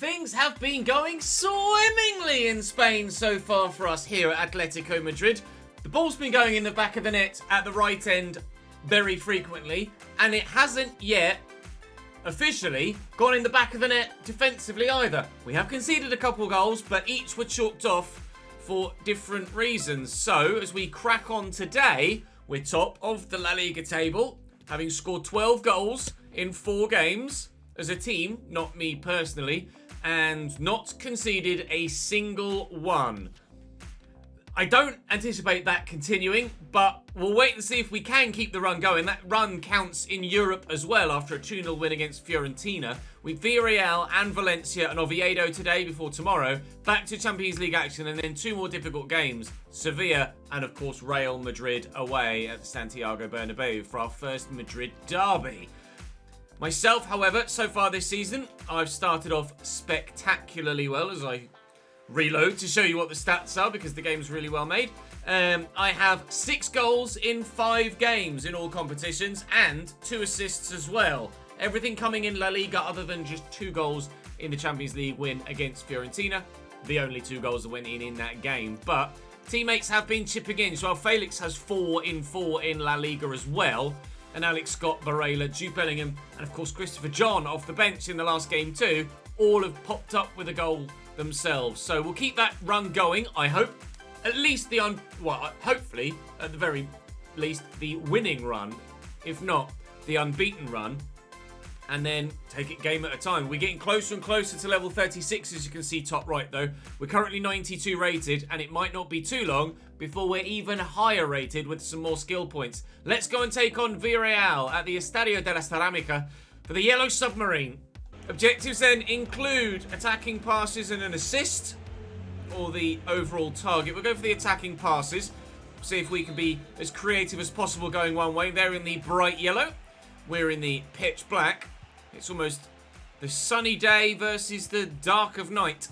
things have been going swimmingly in Spain so far for us here at Atletico Madrid. The ball's been going in the back of the net at the right end very frequently, and it hasn't yet officially gone in the back of the net defensively either. We have conceded a couple goals, but each were chalked off for different reasons. So, as we crack on today, we're top of the La Liga table, having scored 12 goals in 4 games as a team, not me personally, and not conceded a single one. I don't anticipate that continuing, but we'll wait and see if we can keep the run going. That run counts in Europe as well after a 2-0 win against Fiorentina. With Villarreal and Valencia and Oviedo today before tomorrow, back to Champions League action and then 2 more difficult games. Sevilla and, of course, Real Madrid away at Santiago Bernabeu for our first Madrid derby. Myself, however, so far this season, I've started off spectacularly well as I reload to show you what the stats are because the game's really well made. I have 6 goals in 5 games in all competitions and 2 assists as well. Everything coming in La Liga other than just 2 goals in the Champions League win against Fiorentina. The only 2 goals that went in that game. But teammates have been chipping in. So Felix has 4 in 4 in La Liga as well. And Alex Scott, Varela, Jude Bellingham, and of course Christopher John off the bench in the last game too. All have popped up with a goal themselves. So we'll keep that run going, I hope. At least hopefully, at the very least, the winning run. If not, the unbeaten run. And then take it game at a time. We're getting closer and closer to level 36, as you can see top right though. We're currently 92 rated, and it might not be too long before we're even higher rated with some more skill points. Let's go and take on Villarreal at the Estadio de la Ceramica for the Yellow Submarine. Objectives then include attacking passes and an assist, or the overall target. We'll go for the attacking passes. See if we can be as creative as possible going one way. They're in the bright yellow. We're in the pitch black. It's almost the sunny day versus the dark of night.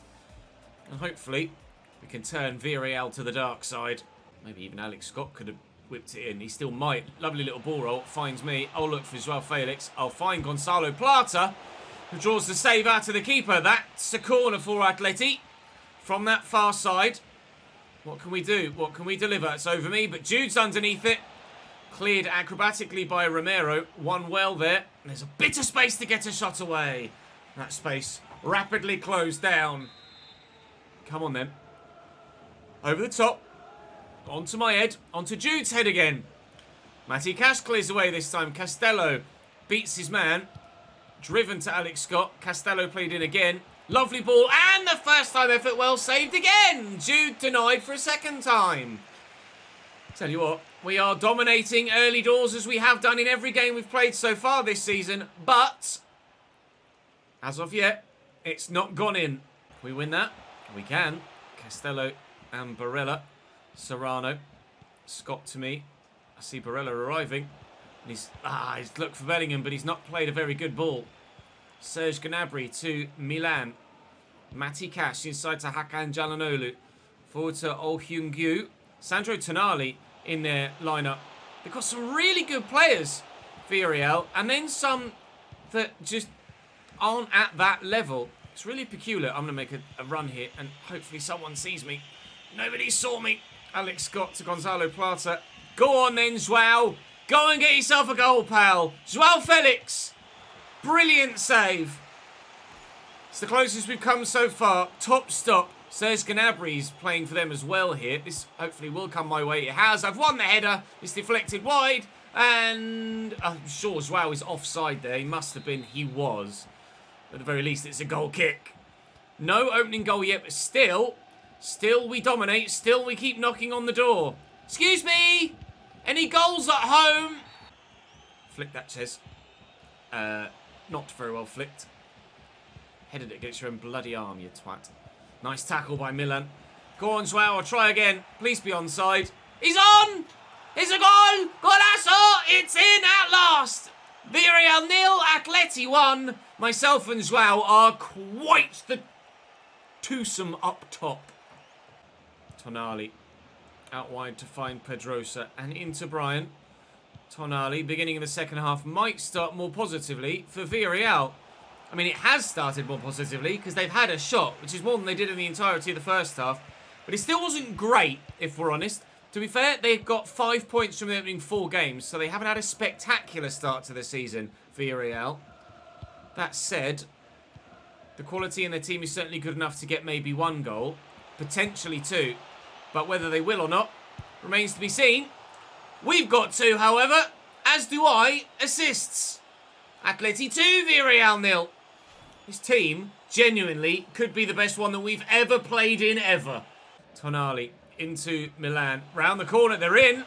And hopefully we can turn Villarreal to the dark side. Maybe even Alex Scott could have whipped it in. He still might. Lovely little ball roll. Finds me. I'll look for Joao Felix. I'll find Gonzalo Plata, who draws the save out of the keeper. That's a corner for Atleti from that far side. What can we do? What can we deliver? It's over me, but Jude's underneath it. Cleared acrobatically by Romero. One well there. And there's a bit of space to get a shot away. That space rapidly closed down. Come on then. Over the top. Onto my head. Onto Jude's head again. Matty Cash clears away this time. Castello beats his man. Driven to Alex Scott. Castello played in again. Lovely ball. And the first time effort well saved again. Jude denied for a second time. Tell you what, we are dominating early doors as we have done in every game we've played so far this season. But, as of yet, it's not gone in. Can we win that? We can. Castello and Barella. Serrano. Scott to me. I see Barella arriving. And he's looked for Bellingham, but he's not played a very good ball. Serge Gnabry to Milan. Matty Cash inside to Hakan Calhanoglu. Forward to Oh Hyun-gyu. Sandro Tonali in their lineup. They've got some really good players, Villarreal, and then some that just aren't at that level. It's really peculiar. I'm going to make a run here, and hopefully someone sees me. Nobody saw me. Alex Scott to Gonzalo Plata. Go on then, Joao. Go and get yourself a goal, pal. Joao Felix. Brilliant save. It's the closest we've come so far. Top stop. Serge Gnabry's playing for them as well here. This hopefully will come my way. It has. I've won the header. It's deflected wide. And I'm sure Joao is offside there. He must have been. He was. At the very least, it's a goal kick. No opening goal yet, but still we dominate. Still we keep knocking on the door. Excuse me. Any goals at home? Flick that, Ches. Not very well flicked. Headed it against your own bloody arm, you twat. Nice tackle by Milan. Go on, Joao. I'll try again. Please be onside. He's on! It's a goal! Golazo! It's in at last! Villarreal 0, Atleti 1. Myself and Joao are quite the twosome up top. Tonali out wide to find Pedrosa and into Brian. Tonali, beginning of the second half, might start more positively for Villarreal. I mean, it has started more positively because they've had a shot, which is more than they did in the entirety of the first half. But it still wasn't great, if we're honest. To be fair, they've got 5 points from the opening 4 games, so they haven't had a spectacular start to the season, Villarreal. That said, the quality in their team is certainly good enough to get maybe 1 goal, potentially 2. But whether they will or not remains to be seen. We've got 2, however, as do I, assists. Atleti 2, Villarreal 0. This team, genuinely, could be the best one that we've ever played in, ever. Tonali into Milan. Round the corner, they're in.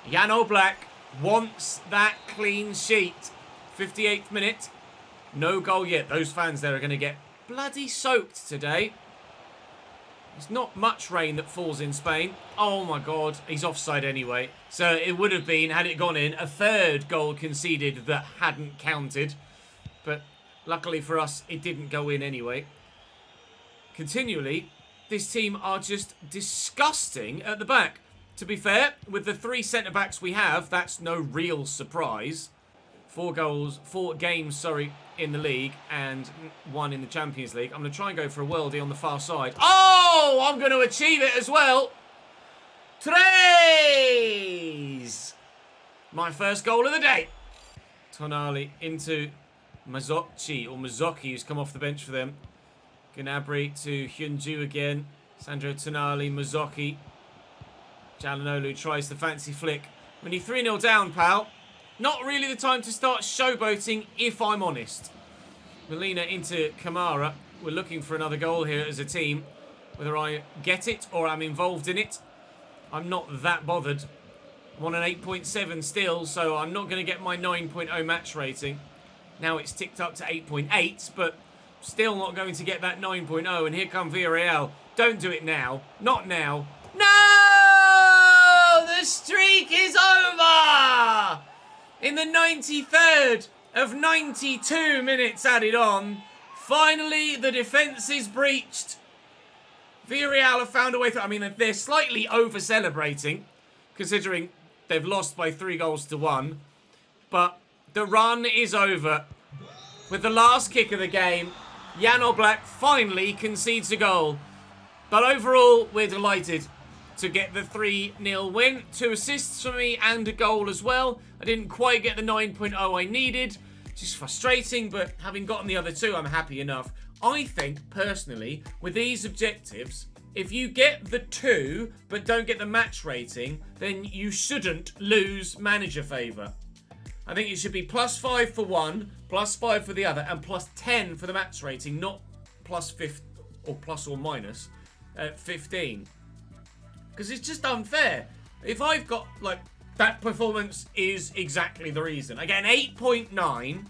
Jan Oblak wants that clean sheet. 58th minute. No goal yet. Those fans there are going to get bloody soaked today. There's not much rain that falls in Spain. Oh my God, he's offside anyway. So it would have been, had it gone in, a 3rd goal conceded that hadn't counted. But luckily for us, it didn't go in anyway. Continually, this team are just disgusting at the back. To be fair, with the 3 centre-backs we have, that's no real surprise. 4 games, in the league and 1 in the Champions League. I'm going to try and go for a worldie on the far side. Oh, I'm going to achieve it as well. 3! My first goal of the day. Tonali into Mazzocchi, who's come off the bench for them. Gnabry to Hyunju again. Sandro Tonali, Mazzocchi. Jalanolu tries the fancy flick. When you're 3-0 down, pal, not really the time to start showboating, if I'm honest. Molina into Kamara. We're looking for another goal here as a team. Whether I get it or I'm involved in it, I'm not that bothered. I'm on an 8.7 still, so I'm not going to get my 9.0 match rating. Now it's ticked up to 8.8, but still not going to get that 9.0. And here come Villarreal. Don't do it now. Not now. No! The streak is over! In the 93rd of 92 minutes added on, finally the defence is breached. Villarreal have found a way through. I mean, they're slightly over-celebrating, considering they've lost by 3-1. But the run is over. With the last kick of the game, Jan Oblak finally concedes a goal. But overall, we're delighted to get the 3-0 win. 2 assists for me and a goal as well. I didn't quite get the 9.0 I needed. Just frustrating, but having gotten the other 2, I'm happy enough. I think, personally, with these objectives, if you get the 2 but don't get the match rating, then you shouldn't lose manager favour. I think it should be +5 for one, +5 for the other, and +10 for the match rating, not +5 or plus or minus 15. Because it's just unfair. If I've got, like, that performance is exactly the reason. Again, 8.9,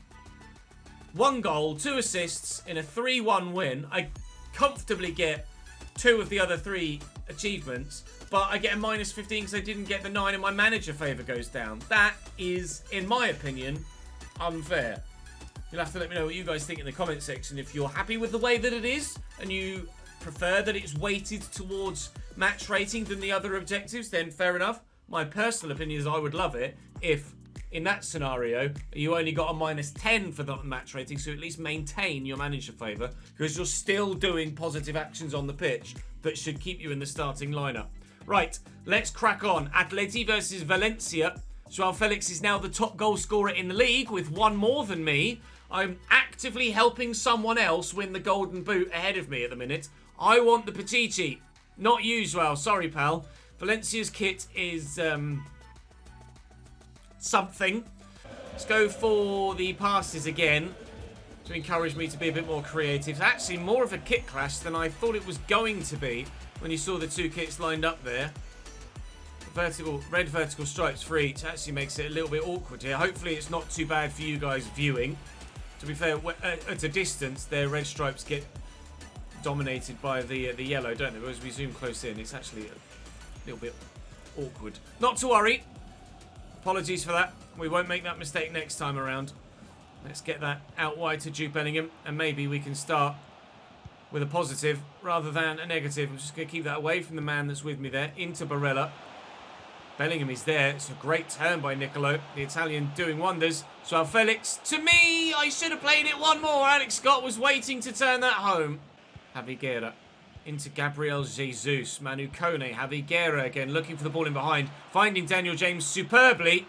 1 goal, 2 assists in a 3-1 win. I comfortably get 2 of the other 3 achievements, but I get a -15 because I didn't get the 9 and my manager favour goes down. That is, in my opinion, unfair. You'll have to let me know what you guys think in the comment section. If you're happy with the way that it is and you prefer that it's weighted towards match rating than the other objectives, then fair enough. My personal opinion is I would love it if, in that scenario, you only got a -10 for the match rating, so at least maintain your manager favour, because you're still doing positive actions on the pitch that should keep you in the starting lineup. Right, let's crack on. Atleti versus Valencia. Joao Felix is now the top goal scorer in the league with 1 more than me. I'm actively helping someone else win the golden boot ahead of me at the minute. I want the Pichichi, not you, Joao. Sorry, pal. Valencia's kit is something. Let's go for the passes again to encourage me to be a bit more creative. It's actually more of a kit clash than I thought it was going to be when you saw the 2 kits lined up there. Red vertical stripes for each actually makes it a little bit awkward here. Hopefully it's not too bad for you guys viewing. To be fair, at a distance, their red stripes get dominated by the yellow, don't they? But as we zoom close in, it's actually a little bit awkward. Not to worry. Apologies for that. We won't make that mistake next time around. Let's get that out wide to Jude Bellingham, and maybe we can start with a positive rather than a negative. I'm just going to keep that away from the man that's with me there. Into Barella. Bellingham is there. It's a great turn by Nicolo. The Italian doing wonders. So Felix, to me, I I should have played it one more. Alex Scott was waiting to turn that home. Javi Guerra into Gabriel Jesus. Manu Kone. Javi Guerra again looking for the ball in behind. Finding Daniel James superbly.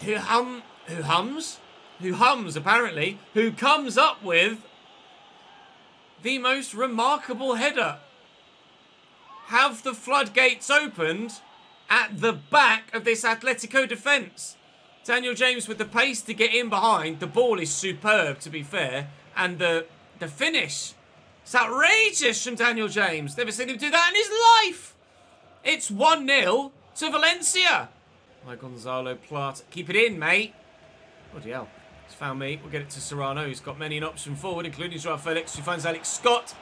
Who hums, apparently. Who comes up with the most remarkable header. Have the floodgates opened at the back of this Atletico defence. Daniel James with the pace to get in behind. The ball is superb, to be fair. And the finish. It's outrageous from Daniel James. Never seen him do that in his life. It's 1-0 to Valencia. By Gonzalo Plata. Keep it in, mate. Bloody hell. He's found me. We'll get it to Serrano. He's got many an option forward, including Joao Felix, who finds Alex Scott.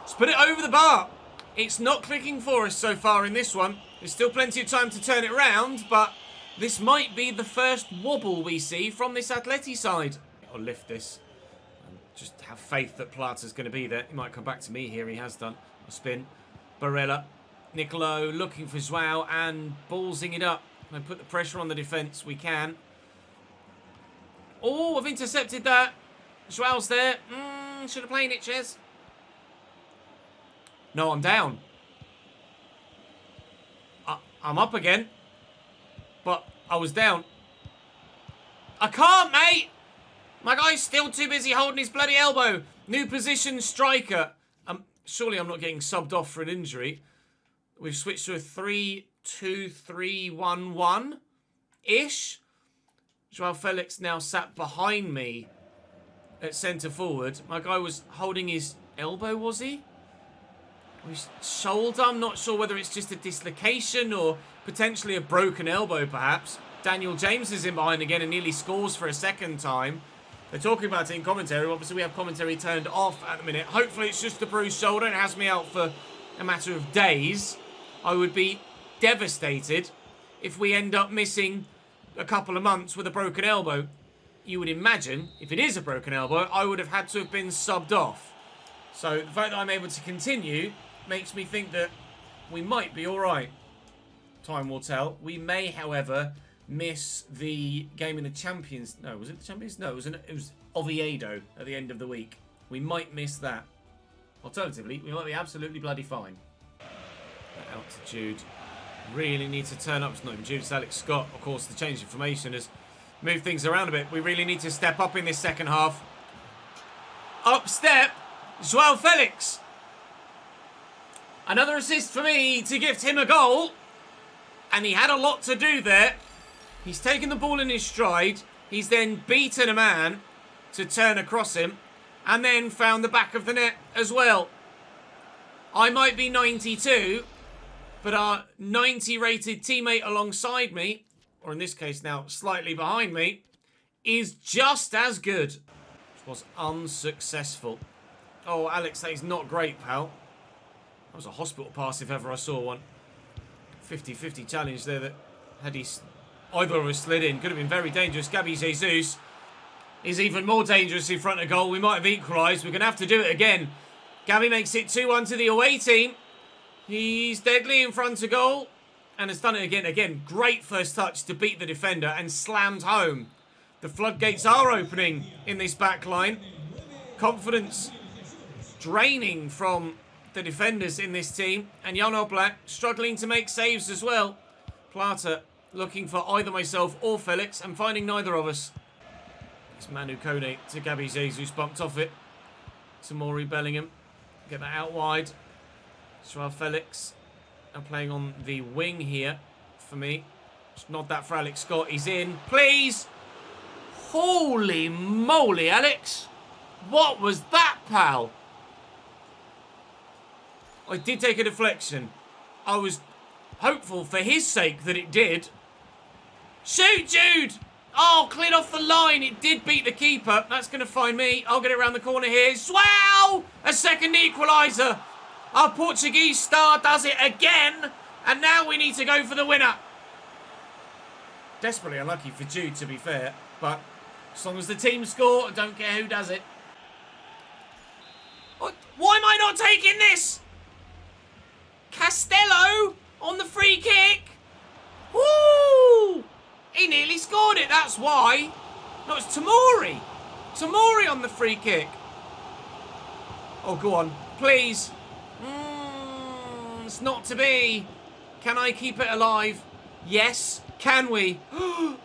Let's put it over the bar. It's not clicking for us so far in this one. There's still plenty of time to turn it around, but this might be the first wobble we see from this Atleti side. I'll lift this and just have faith that Plata's going to be there. He might come back to me here. He has done. A spin. Barella. Nicolo looking for Joao and ballsing it up. And put the pressure on the defence. We can. Oh, I've intercepted that. Joao's there. Should have played it, Ches. No, I'm down. I'm up again. But I was down. I can't, mate. My guy's still too busy holding his bloody elbow. New position, striker. Surely I'm not getting subbed off for an injury. We've switched to a 3-2-3-1-1-ish. Joao Felix now sat behind me at centre forward. My guy was holding his elbow, was he? Or his shoulder? I'm not sure whether it's just a dislocation or potentially a broken elbow, perhaps. Daniel James is in behind again and nearly scores for a second time. They're talking about it in commentary. Obviously, we have commentary turned off at the minute. Hopefully, it's just a bruised shoulder and it has me out for a matter of days. I would be devastated if we end up missing a couple of months with a broken elbow. You would imagine, if it is a broken elbow, I would have had to have been subbed off. So, the fact that I'm able to continue makes me think that we might be alright. Time will tell. We may, however, miss the game in the Champions... No, was it the Champions? No, it was Oviedo at the end of the week. We might miss that. Alternatively, we might be absolutely bloody fine. That altitude. Really need to turn up. It's not even due. It's Alex Scott. Of course, the change in formation has moved things around a bit. We really need to step up in this second half. Up step, Joao Felix. Another assist for me to gift him a goal. And he had a lot to do there. He's taken the ball in his stride. He's then beaten a man to turn across him. And then found the back of the net as well. I might be 92, but our 90 rated teammate alongside me, or in this case now slightly behind me, is just as good. Which was unsuccessful. Oh, Alex, that is not great, pal. That was a hospital pass if ever I saw one. 50-50 challenge there that had either of us slid in. Could have been very dangerous. Gabi Jesus is even more dangerous in front of goal. We might have equalised. We're going to have to do it again. Gabi makes it 2-1 to the away team. He's deadly in front of goal. And has done it again. Again, great first touch to beat the defender and slammed home. The floodgates are opening in this back line. Confidence draining from the defenders in this team. And Jan Oblak struggling to make saves as well. Plata looking for either myself or Felix and finding neither of us. It's Manu Kone to Gabi Jesus, bumped off it. To Maury Bellingham. Get that out wide. Joao Felix. I'm playing on the wing here for me. Just nod that for Alex Scott. He's in. Please. Holy moly, Alex. What was that, pal? I did take a deflection. I was hopeful for his sake that it did. Shoot, Jude! Oh, cleared off the line. It did beat the keeper. That's going to find me. I'll get it around the corner here. Wow! A second equaliser. Our Portuguese star does it again. And now we need to go for the winner. Desperately unlucky for Jude, to be fair. But as long as the team score, I don't care who does it. Why am I not taking this? Castello on the free kick. Woo! He nearly scored it, that's why. No, it's Tamori. Tamori on the free kick. Oh, go on. Please. It's not to be. Can I keep it alive? Yes. Can we? Oh,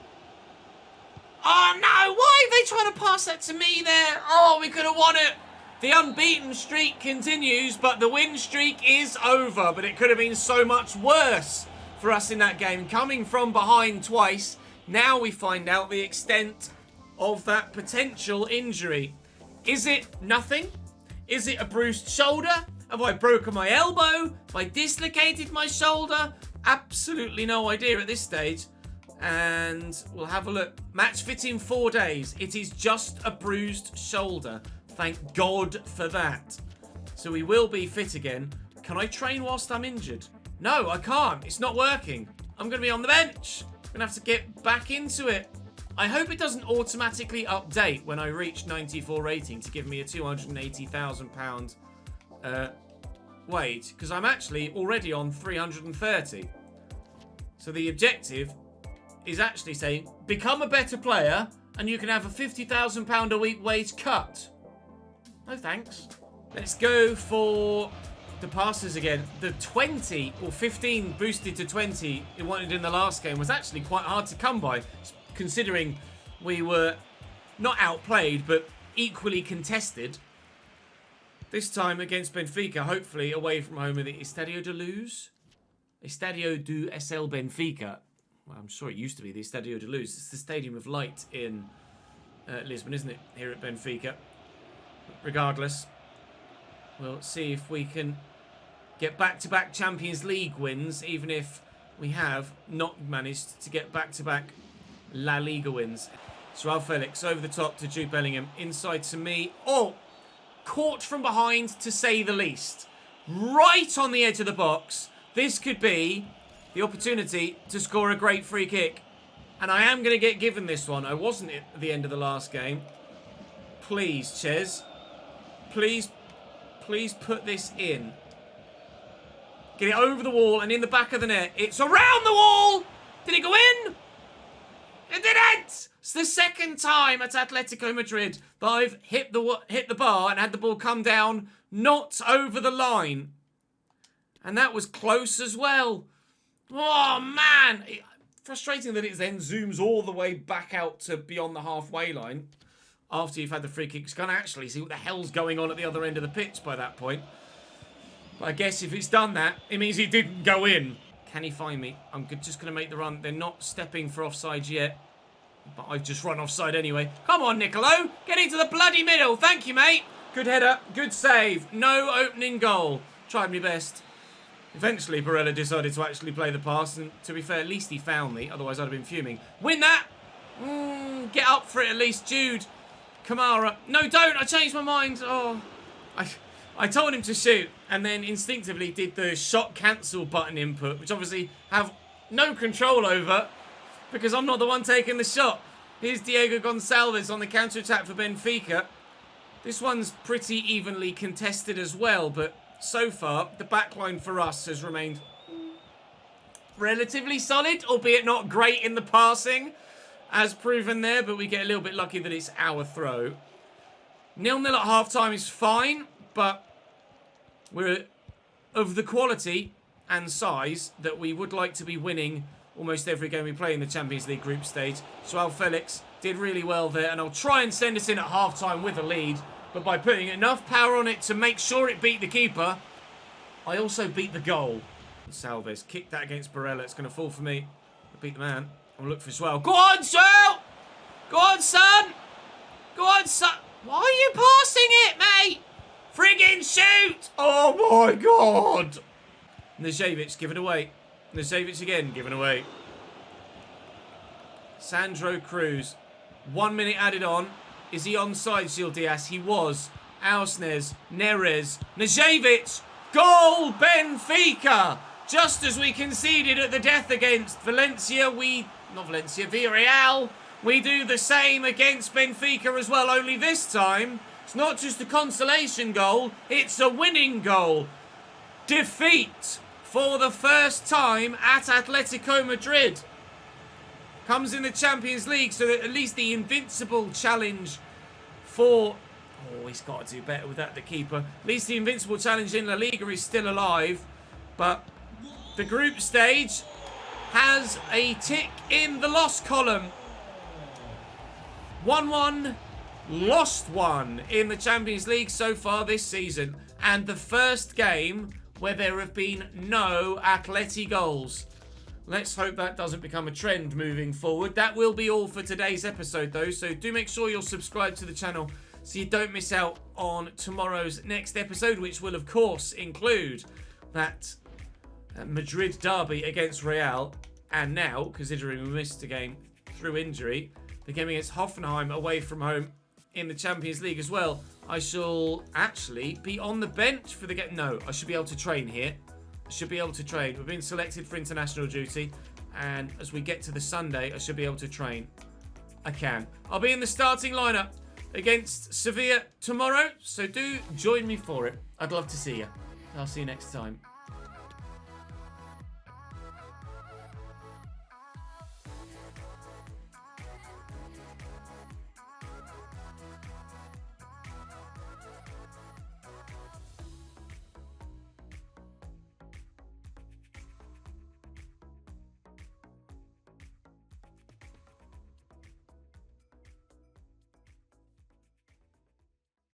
no. Why are they trying to pass that to me there? Oh, we could have won it. The unbeaten streak continues, but the win streak is over. But it could have been so much worse for us in that game. Coming from behind twice, now we find out the extent of that potential injury. Is it nothing? Is it a bruised shoulder? Have I broken my elbow? Have I dislocated my shoulder? Absolutely no idea at this stage. And we'll have a look. Match fit in 4 days. It is just a bruised shoulder. Thank God for that. So we will be fit again. Can I train whilst I'm injured? No, I can't. It's not working. I'm going to be on the bench. I'm going to have to get back into it. I hope it doesn't automatically update when I reach 94 rating to give me a £280,000 wage, because I'm actually already on 330. So the objective is actually saying, become a better player and you can have a £50,000 a week wage cut. No thanks. Let's go for the passes again. The 20 or 15 boosted to 20 it wanted in the last game was actually quite hard to come by, considering we were not outplayed but equally contested. This time against Benfica, hopefully away from home at the Estadio de Luz. Estadio do SL Benfica. Well, I'm sure it used to be the Estadio de Luz. It's the Stadium of Light in Lisbon, isn't it? Here at Benfica. Regardless, we'll see if we can get back-to-back Champions League wins, even if we have not managed to get back-to-back La Liga wins. Joao Felix over the top to Jude Bellingham. Inside to me. Oh! Caught from behind, to say the least. Right on the edge of the box. This could be the opportunity to score a great free kick. And I am going to get given this one. I wasn't at the end of the last game. Please, Ches. Please put this in. Get it over the wall and in the back of the net. It's around the wall! Did it go in? It didn't! It's the second time at Atletico Madrid that I've hit the bar and had the ball come down, not over the line. And that was close as well. Oh, man. Frustrating that it then zooms all the way back out to beyond the halfway line after you've had the free kick. You can't actually see what the hell's going on at the other end of the pitch by that point. But I guess if it's done that, it means he didn't go in. Can he find me? I'm just going to make the run. They're not stepping for offside yet. But I've just run offside anyway. Come on, Nicolo. Get into the bloody middle. Thank you, mate. Good header. Good save. No opening goal. Tried my best. Eventually, Barella decided to actually play the pass. And to be fair, at least he found me. Otherwise, I'd have been fuming. Win that. Get up for it at least, Jude. Kamara. No, don't. I changed my mind. Oh, I told him to shoot. And then instinctively did the shot cancel button input. Which obviously have no control over, because I'm not the one taking the shot. Here's Diego Gonçalves on the counter-attack for Benfica. This one's pretty evenly contested as well, but so far, the backline for us has remained relatively solid, albeit not great in the passing, as proven there, but we get a little bit lucky that it's our throw. 0-0 at half-time is fine, but we're of the quality and size that we would like to be winning almost every game we play in the Champions League group stage. Joao Felix did really well there, and I'll try and send us in at half-time with a lead, but by putting enough power on it to make sure it beat the keeper, I also beat the goal. Salves kicked that against Barella. It's going to fall for me. I beat the man. I'll look for Joao. Go on, Joao! Go on, son! Go on, son! Why are you passing it, mate? Friggin' shoot! Oh, my God! Nežević, give it away. Nežević again, given away. Sandro Cruz. 1 minute added on. Is he onside, Gil Diaz? He was. Ausnes, Neres, Nežević. Goal, Benfica! Just as we conceded at the death against Valencia, Villarreal. We do the same against Benfica as well, only this time, it's not just a consolation goal, it's a winning goal. Defeat for the first time at Atletico Madrid. comes in the Champions League, so that at least the invincible challenge for... Oh, he's got to do better with that, the keeper. At least the invincible challenge in La Liga is still alive. But the group stage has a tick in the loss column. 1-1, lost 1 in the Champions League so far this season. And the first game where there have been no Atleti goals. Let's hope that doesn't become a trend moving forward. That will be all for today's episode, though. So do make sure you're subscribed to the channel so you don't miss out on tomorrow's next episode, which will, of course, include that Madrid derby against Real. And now, considering we missed a game through injury, the game against Hoffenheim away from home in the Champions League as well. I shall actually be on the bench for the game. No, I should be able to train here. I should be able to train. We've been selected for international duty. And as we get to the Sunday, I should be able to train. I can. I'll be in the starting lineup against Sevilla tomorrow. So do join me for it. I'd love to see you. I'll see you next time.